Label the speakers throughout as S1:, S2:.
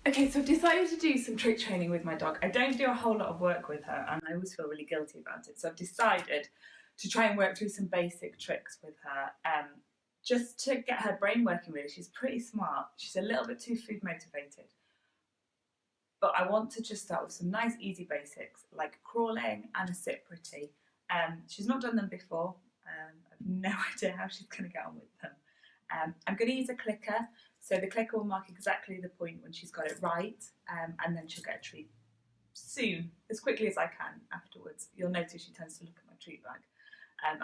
S1: Okay, so I've decided to do some trick training with my dog. I don't do a whole lot of work with her and I always feel really guilty about it. So I've decided to try and work through some basic tricks with her, just to get her brain working really. She's pretty smart. She's a little bit too food motivated. But I want to just start with some nice easy basics like crawling and a sit pretty. She's not done them before. I've no idea how she's going to get on with them. I'm going to use a clicker. So the clicker will mark exactly the point when she's got it right, and then she'll get a treat soon, as quickly as I can afterwards. You'll notice she tends to look at my treat bag.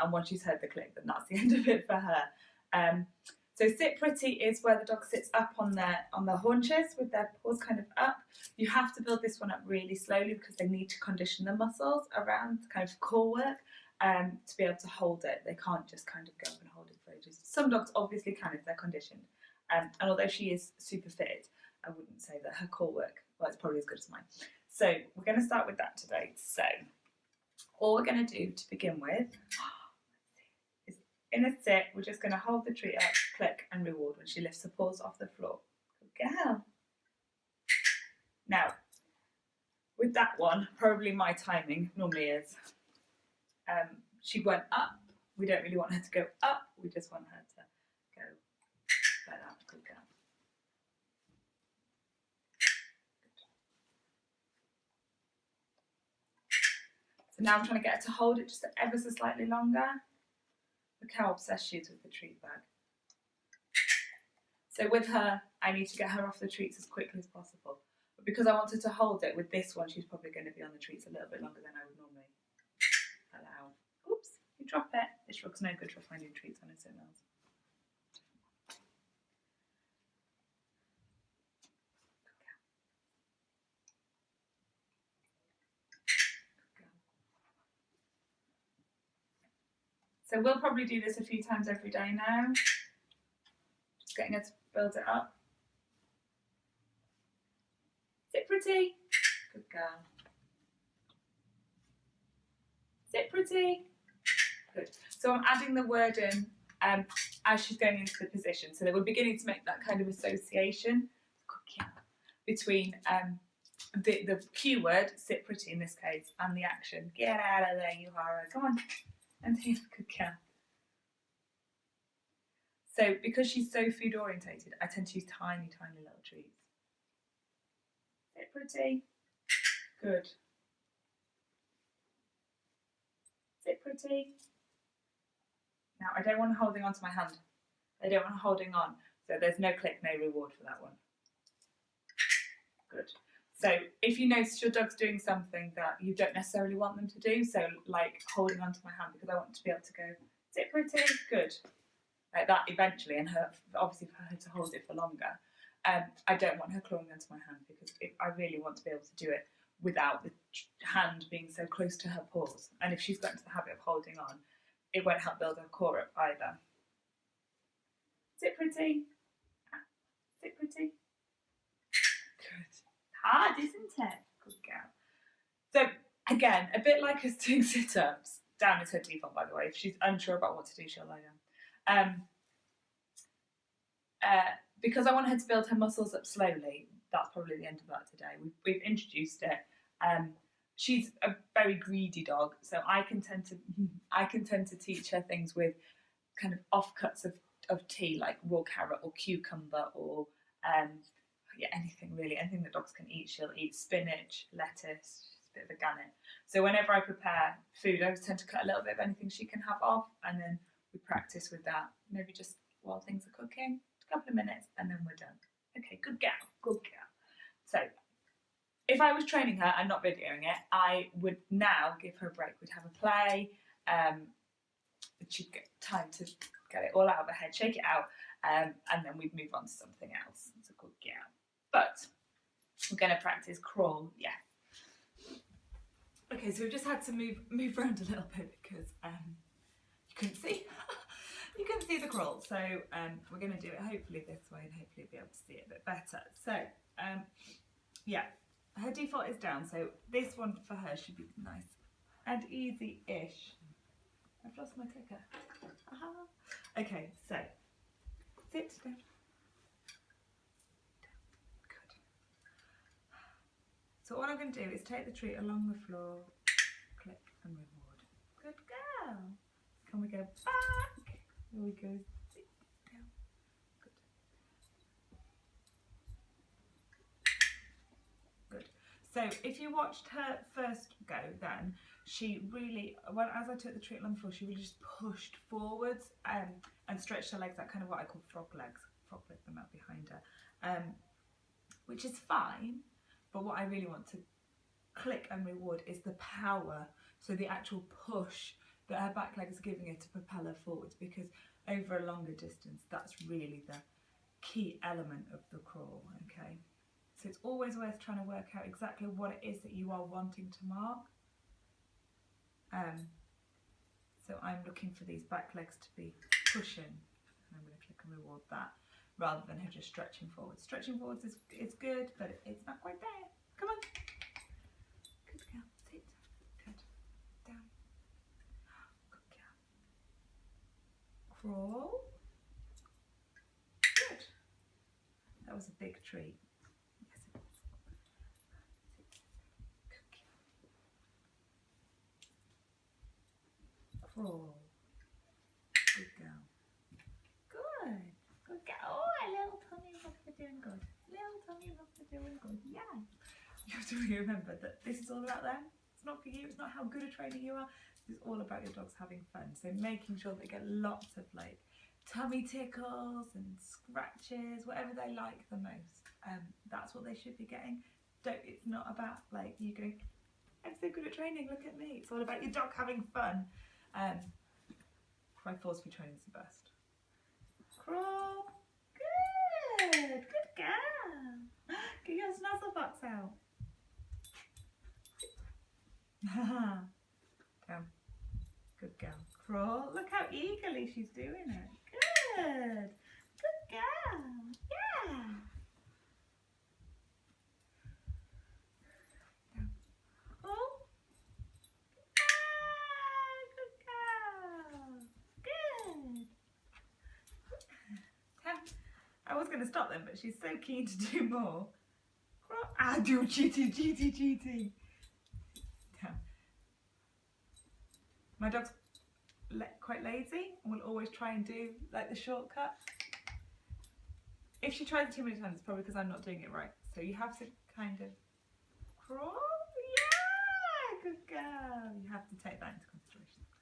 S1: And once she's heard the click, then that's the end of it for her. So sit pretty is where the dog sits up on their haunches with their paws kind of up. You have to build this one up really slowly because they need to condition the muscles around kind of core work to be able to hold it. They can't just kind of go up and hold it for ages. Some dogs obviously can if they're conditioned. And although she is super fit, I wouldn't say that her core work, well, it's probably as good as mine. So we're going to start with that today. So all we're going to do to begin with is in a sit, we're just going to hold the treat up, click and reward when she lifts her paws off the floor. Good girl. Now, with that one, probably my timing normally is, she went up. We don't really want her to go up. We just want her to go like that. Good girl. So now I'm trying to get her to hold it just ever so slightly longer. Look how obsessed she is with the treat bag. So with her, I need to get her off the treats as quickly as possible. But because I wanted to hold it, with this one, she's probably going to be on the treats a little bit longer than I would normally allow. Oops, you drop it. This rug's no good for finding treats on its own nails. So we'll probably do this a few times every day now. Just getting her to build it up. Sit pretty. Good girl. Sit pretty. Good. So I'm adding the word in as she's going into the position. So that we're beginning to make that kind of association between the cue word, sit pretty in this case, and the action, get out of there, you horror. Come on. And here's a good girl. So because she's so food orientated, I tend to use tiny, tiny little treats. Sit pretty. Good. Sit pretty. Now I don't want her holding on to my hand. I don't want her holding on. So there's no click, no reward for that one. Good. So if you notice your dog's doing something that you don't necessarily want them to do, so like holding onto my hand because I want to be able to go, sit pretty, good. Like that eventually, and her obviously for her to hold it for longer. I don't want her clawing onto my hand because I really want to be able to do it without the hand being so close to her paws. And if she's got into the habit of holding on, it won't help build her core up either. Sit pretty. Sit pretty. Good. Hard, isn't it? Good girl. So again, a bit like us doing sit-ups. Down is her default, by the way. If she's unsure about what to do, she'll lie down. Because I want her to build her muscles up slowly, that's probably the end of that today. We've introduced it. She's a very greedy dog, so I can tend to teach her things with kind of offcuts of tea, like raw carrot or cucumber or anything really, anything that dogs can eat. She'll eat spinach, lettuce. She's a bit of a gannet. So whenever I prepare food, I always tend to cut a little bit of anything she can have off, and then we practice with that. Maybe just while things are cooking, a couple of minutes, and then we're done. Okay, good girl, good girl. So if I was training her and not videoing it, I would now give her a break. We'd have a play. She'd get time to get it all out of her head, shake it out, and then we'd move on to something else. It's a good girl. But we're going to practice crawl, yeah. Okay, so we've just had to move around a little bit because you couldn't see. You couldn't see the crawl. So we're going to do it hopefully this way and hopefully be able to see it a bit better. So yeah, her default is down. So this one for her should be nice and easy-ish. I've lost my clicker. Aha. Okay, so sit down. Good. So all I'm going to do is take the treat along the floor, click and reward. Good girl. Can we go back? Here we go. Down. Good. Good. So if you watched her first go then, she really, well, as I took the treat along the floor, she really just pushed forwards and stretched her legs out, kind of what I call frog legs. Frog leg them out behind her, which is fine, but what I really want to click and reward is the power, so the actual push that her back legs are giving her to propel her forwards, because over a longer distance, that's really the key element of the crawl, okay? So it's always worth trying to work out exactly what it is that you are wanting to mark. So I'm looking for these back legs to be pushing, and I'm going to click and reward that, rather than her just stretching forwards. Stretching forwards is good, but it's not quite there. Come on. Good girl. Sit. Good. Down. Good girl. Crawl. Good. That was a big treat. Yes, it was. Good girl. Crawl. Good girl. Good. Good girl. Oh, a little tummy rub for doing good. Little tummy rub for doing good. Yeah. You have to really remember that this is all about them. It's not for you. It's not how good a trainer you are. It's all about your dogs having fun. So making sure they get lots of like tummy tickles and scratches, whatever they like the most. That's what they should be getting. It's not about like you going, I'm so good at training, look at me. It's all about your dog having fun. Try force-free training is the best. Crawl. Good. Good girl. Get your snuzzle box out. Down. Good girl. Crawl. Look how eagerly she's doing it. Good. Good girl. Yeah. Down. Oh. Good girl. Good. I was going to stop them, but she's so keen to do more. Ah, do cheaty. Down. My dog's quite lazy and will always try and do like the shortcut. If she tries it too many times, it's probably because I'm not doing it right. So you have to kind of crawl. Yeah, good girl. You have to take that into consideration.